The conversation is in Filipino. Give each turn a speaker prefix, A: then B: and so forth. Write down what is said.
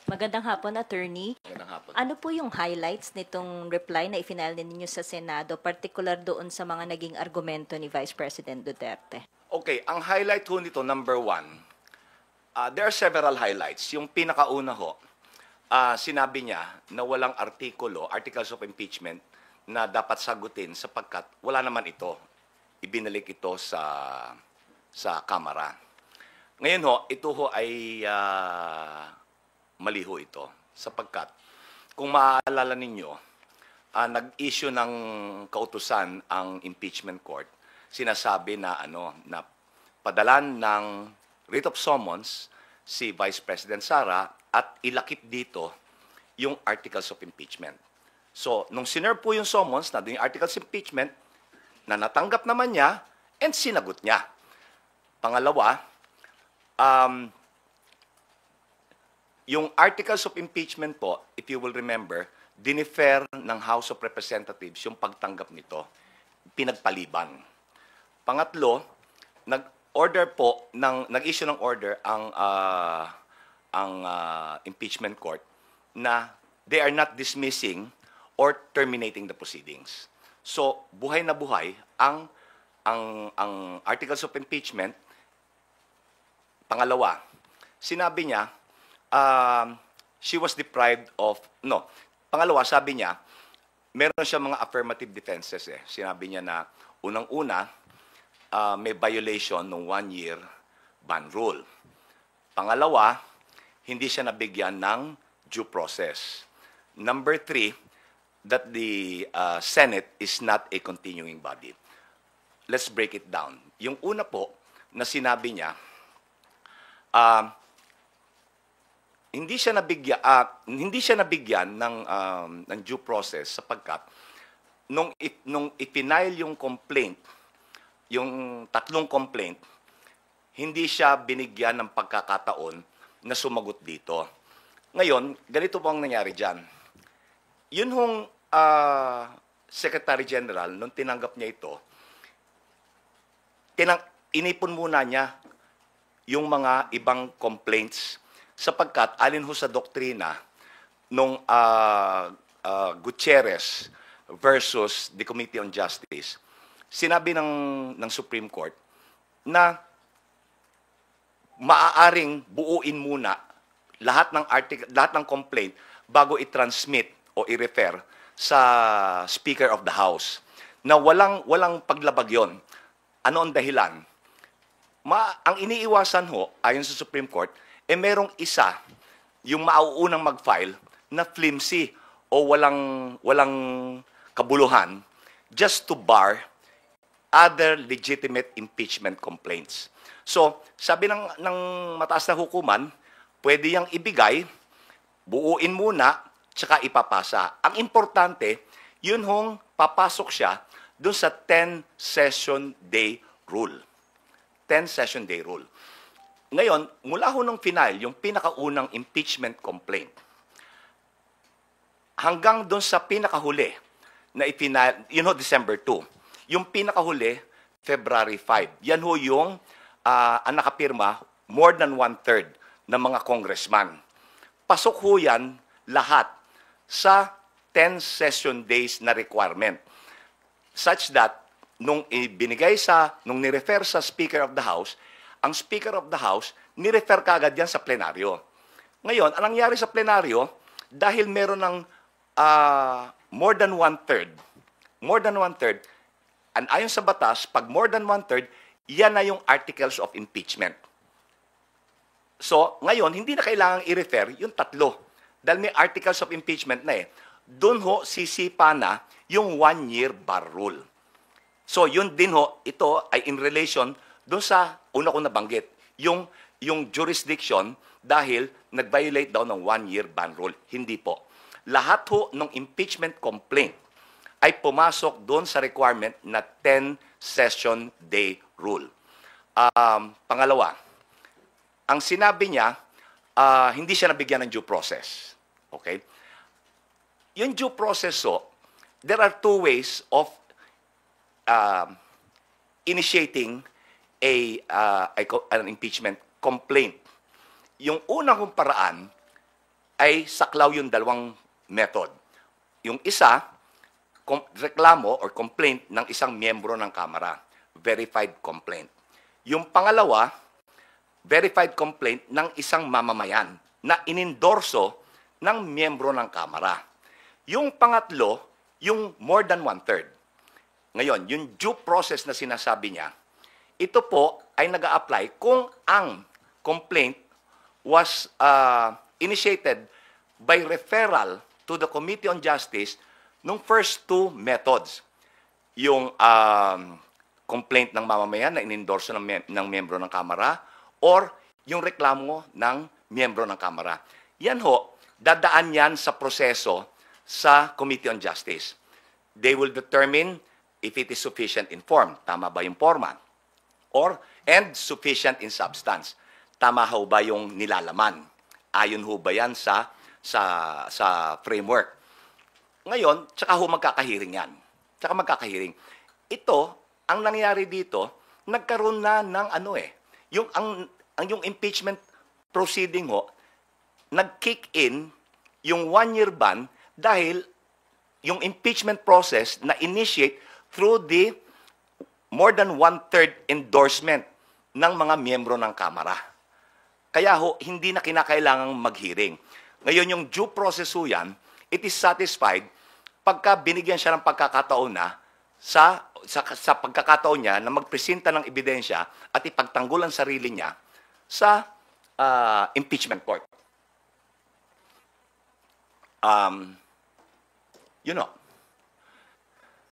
A: Magandang hapon, attorney.
B: Magandang hapon.
A: Ano po yung highlights nitong reply na ifinile ninyo sa Senado, particular doon sa mga naging argumento ni Vice President Duterte?
B: Okay, ang highlight ho nito, number one, there are several highlights. Yung pinakauna ho, sinabi niya na walang articles of impeachment na dapat sagutin sapagkat wala naman ito. Ibinalik ito sa Kamara. Ngayon ho, ito ho ay mali ho ito sapagkat kung maaalala ninyo, nag-issue ng kautusan ang impeachment court. Sinasabi na na padalan ng writ of summons si Vice President Sara at ilakip dito yung articles of impeachment. So, nung sinerve po yung summons na yung articles of impeachment, na natanggap naman niya and sinagot niya. Pangalawa, yung articles of impeachment po, if you will remember, dinifer ng House of Representatives yung pagtanggap nito, pinagpaliban. Pangatlo, nag-issue ng order ang impeachment court na they are not dismissing or terminating the proceedings. So, buhay na buhay ang articles of impeachment. Pangalawa, sinabi niya she was deprived of, pangalawa, sabi niya, meron siya mga affirmative defenses eh. Sinabi niya na, unang-una, may violation ng 1-year ban rule. Pangalawa, hindi siya nabigyan ng due process. Number 3, that the Senate is not a continuing body. Let's break it down. Yung una po, na sinabi niya, hindi siya nabigyan ng due process sapagkat nung ipinail yung complaint, yung tatlong complaint, hindi siya binigyan ng pagkakataon na sumagot dito. Ngayon, ganito po ang nangyari diyan. Yun hong Secretary General nung tinanggap niya ito, inipon muna niya yung mga ibang complaints sapagkat alin ho sa doktrina nung Gutierrez versus the Committee on Justice, sinabi ng Supreme Court na maaaring buuin muna lahat ng complaint bago i-transmit o i-refer sa Speaker of the House, na walang paglabag yon. Ano ang dahilan? Ang iniiwasan ho ayon sa Supreme Court merong isa, yung mauunang mag-file, na flimsy o walang kabuluhan just to bar other legitimate impeachment complaints. So, sabi ng mataas na hukuman, pwede yang ibigay, buuin muna, tsaka ipapasa. Ang importante, yun hong papasok siya dun sa 10-session day rule. 10-session day rule. Ngayon, mula ho nung final, yung pinakaunang impeachment complaint, hanggang doon sa pinakahuli, na yun ho, December 2. Yung pinakahuli, February 5. Yan ho yung ang nakapirma, more than 1/3 ng mga congressman. Pasok ho yan lahat sa 10 session days na requirement. Such that, nung nirefer sa Speaker of the House, ang Speaker of the House, nirefer kagad yan sa plenaryo. Ngayon, ang nangyari sa plenaryo, dahil meron ng more than 1/3, and ayon sa batas, pag more than 1/3, yan na yung articles of impeachment. So, ngayon, hindi na kailangang i-refer yung tatlo. Dahil may articles of impeachment na eh. Doon ho, sisipa na yung 1-year bar rule. So, yun din ho, ito ay in relation doon sa una ko nabanggit, yung jurisdiction dahil nag-violate daw ng 1-year ban rule. Hindi po. Lahat ho ng impeachment complaint ay pumasok doon sa requirement na 10-session day rule. Pangalawa, ang sinabi niya, hindi siya nabigyan ng due process. Okay? Yung due process there are two ways of initiating an impeachment complaint. Yung unang kong paraan, ay saklaw yung dalawang method. Yung isa, reklamo or complaint ng isang miyembro ng Kamara, verified complaint. Yung pangalawa, verified complaint ng isang mamamayan na inendorso ng miyembro ng Kamara. Yung pangatlo, yung more than one-third. Ngayon, yung due process na sinasabi niya, ito po ay nag-a-apply kung ang complaint was initiated by referral to the Committee on Justice nung first two methods. Yung complaint ng mamamayan na inendorso ng miyembro ng Kamara or yung reklamo ng miyembro ng Kamara. Yan ho, dadaan yan sa proseso sa Committee on Justice. They will determine if it is sufficient in form. Tama ba yung forma? And sufficient in substance. Tama ho ba yung nilalaman? Ayon ho ba yan sa framework? Ngayon, tsaka ho magkakahiring yan. Tsaka magkakahiring. Ito, ang nangyari dito, nagkaroon na ng yung impeachment proceeding ho, nag-kick in yung 1-year ban dahil yung impeachment process na initiate through the more than one-third endorsement ng mga miyembro ng Kamara. Kaya ho, hindi na kinakailangang mag-hearing. Ngayon, yung due process ho yan, it is satisfied pagka binigyan siya ng pagkakataon na sa pagkakataon niya na magpresenta ng ebidensya at ipagtanggol ang sarili niya sa impeachment court. You know,